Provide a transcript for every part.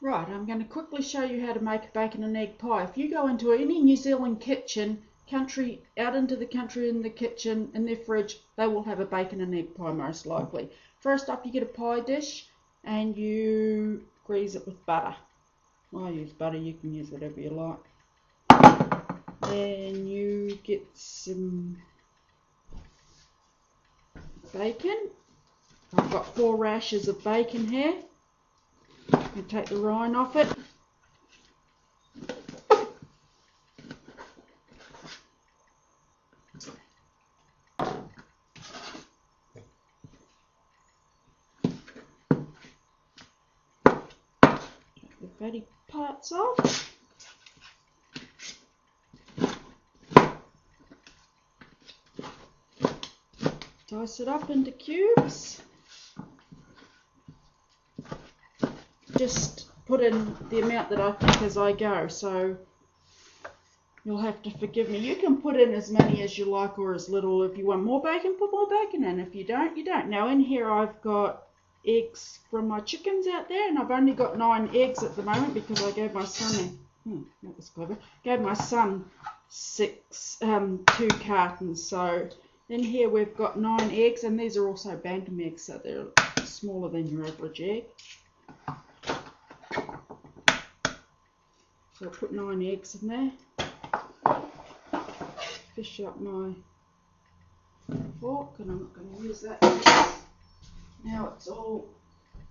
Right, I'm going to quickly show you how to make a bacon and egg pie. If you go into any New Zealand kitchen, out into the country in the kitchen, in their fridge, they will have a bacon and egg pie most likely. First up, you get a pie dish and you grease it with butter. I use butter, you can use whatever you like. Then you get some bacon. I've got 4 rashers of bacon here. You take the rind off it. Take the fatty parts off. Dice it up into cubes. Just put in the amount that I think as I go, so you'll have to forgive me. You can put in as many as you like or as little. If you want more bacon, put more bacon in. If you don't, you don't. Now in here I've got eggs from my chickens out there, and I've only got 9 eggs at the moment because I gave my son that was clever. Gave my son 2 cartons. So in here we've got 9 eggs, and these are also bantam eggs, so they're smaller than your average egg. So I'll put 9 eggs in there. Fish up my fork, and I'm not going to use that because now it's all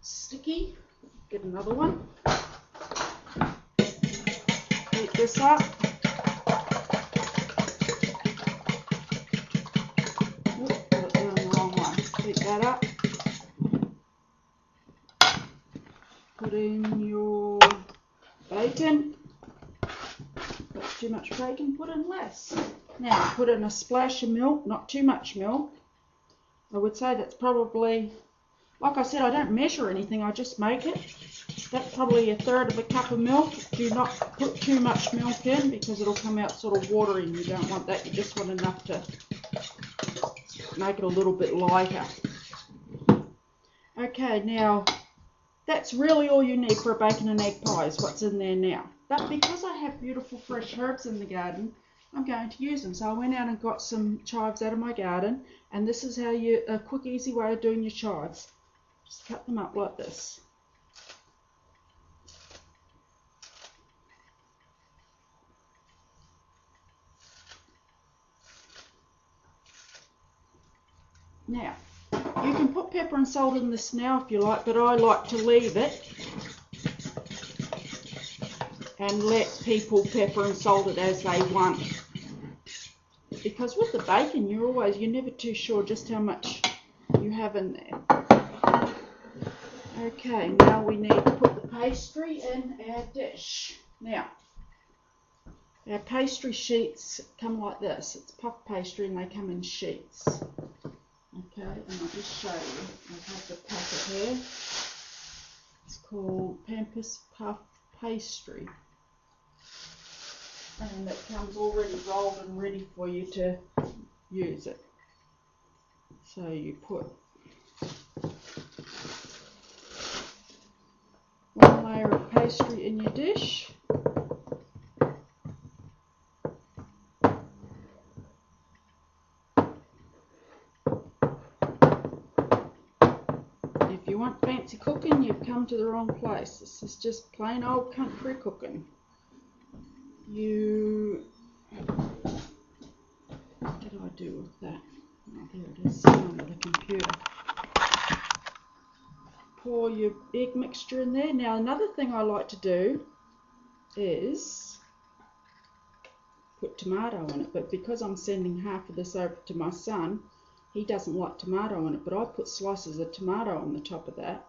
sticky. Get another one. Heat this up. Oop, got it down the wrong way. Heat that up. Put in your bacon. That's too much bacon, put in less. Now put in a splash of milk, not too much milk. I would say that's probably, like I said, I don't measure anything, I just make it. That's probably 1/3 of a cup of milk. Do not put too much milk in because it'll come out sort of watery, and you don't want that. You just want enough to make it a little bit lighter. Okay, now that's really all you need for a bacon and egg pie is what's in there now. But because I have beautiful fresh herbs in the garden, I'm going to use them. So I went out and got some chives out of my garden, and this is how a quick, easy way of doing your chives. Just cut them up like this. Now, you can put pepper and salt in this now if you like, but I like to leave it and let people pepper and salt it as they want. Because with the bacon, you're never too sure just how much you have in there. Okay, now we need to put the pastry in our dish. Now, our pastry sheets come like this. It's puff pastry and they come in sheets. Okay, and I'll just show you. I have the packet here. It's called Pampas Puff Pastry. And it comes already rolled and ready for you to use it. So you put 1 layer of pastry in your dish. If you want fancy cooking, you've come to the wrong place. This is just plain old country cooking. What did I do with that? Oh, there it is, on the computer. Pour your egg mixture in there. Now another thing I like to do is put tomato in it, but because I'm sending half of this over to my son, he doesn't like tomato in it, but I put slices of tomato on the top of that,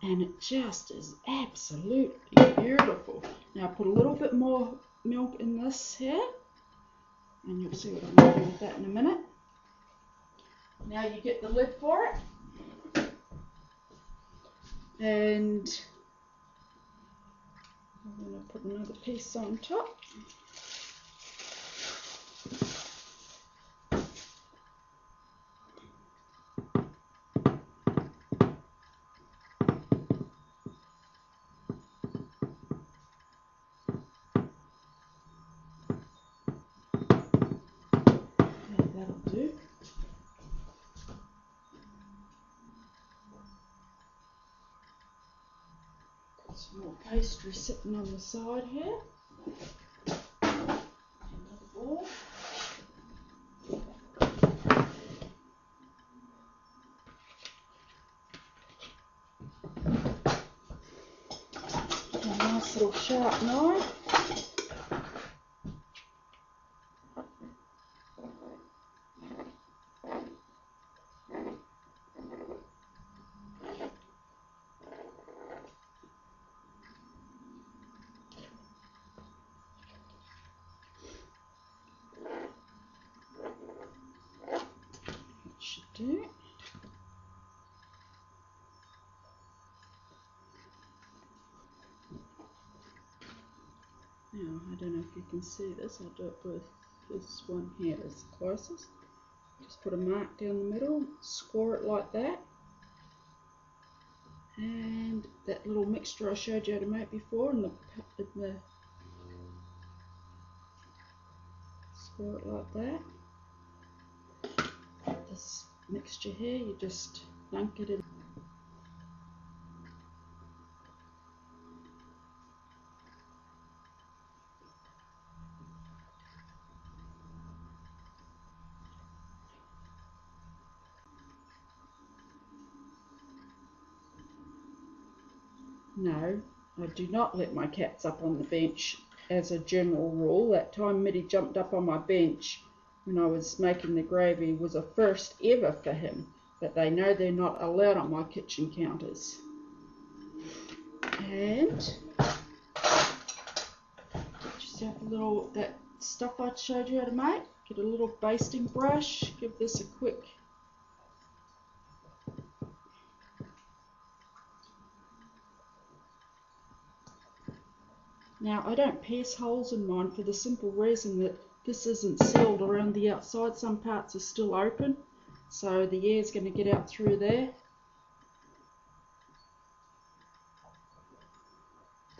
and it just is absolutely beautiful. Now put a little bit more milk in this here, and you'll see what I'm going to do with that in a minute. Now you get the lid for it, and I'm going to put another piece on top. Some more pastry sitting on the side here. Another ball. A nice little sharp knife. Should do. Now, I don't know if you can see this, I'll do it with this one here as the closest. Just put a mark down the middle, score it like that. And that little mixture I showed you how to make before in the score it like that. This mixture here, you just dunk it in. No, I do not let my cats up on the bench as a general rule. That time Mitty jumped up on my bench when I was making the gravy was a first ever for him, but they know they're not allowed on my kitchen counters. And get yourself a little, that stuff I showed you how to make, get a little basting brush, give this a quick Now, I don't pierce holes in mine for the simple reason that this isn't sealed around the outside. Some parts are still open, so the air's going to get out through there.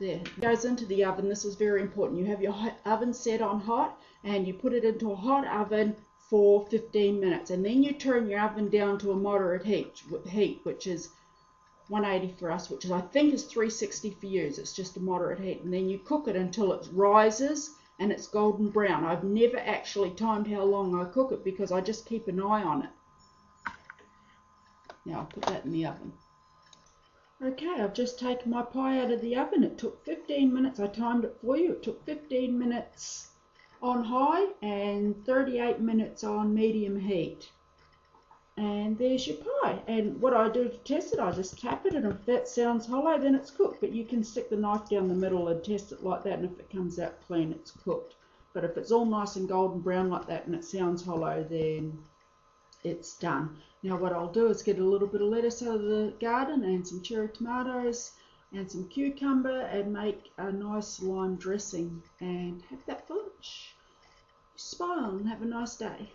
There, it goes into the oven. This is very important. You have your oven set on hot and you put it into a hot oven for 15 minutes, and then you turn your oven down to a moderate heat, which is 180 for us, which is, I think, is 360 for you. It's just a moderate heat, and then you cook it until it rises and it's golden brown. I've never actually timed how long I cook it because I just keep an eye on it. Now I'll put that in the oven. Okay, I've just taken my pie out of the oven. It took 15 minutes. I timed it for you. It took 15 minutes on high and 38 minutes on medium heat. And there's your pie. And what I do to test it, I just tap it, and if that sounds hollow, then it's cooked. But you can stick the knife down the middle and test it like that, and if it comes out clean, it's cooked. But if it's all nice and golden brown like that and it sounds hollow, then it's done. Now what I'll do is get a little bit of lettuce out of the garden and some cherry tomatoes and some cucumber and make a nice lime dressing and have that for lunch. Smile and have a nice day.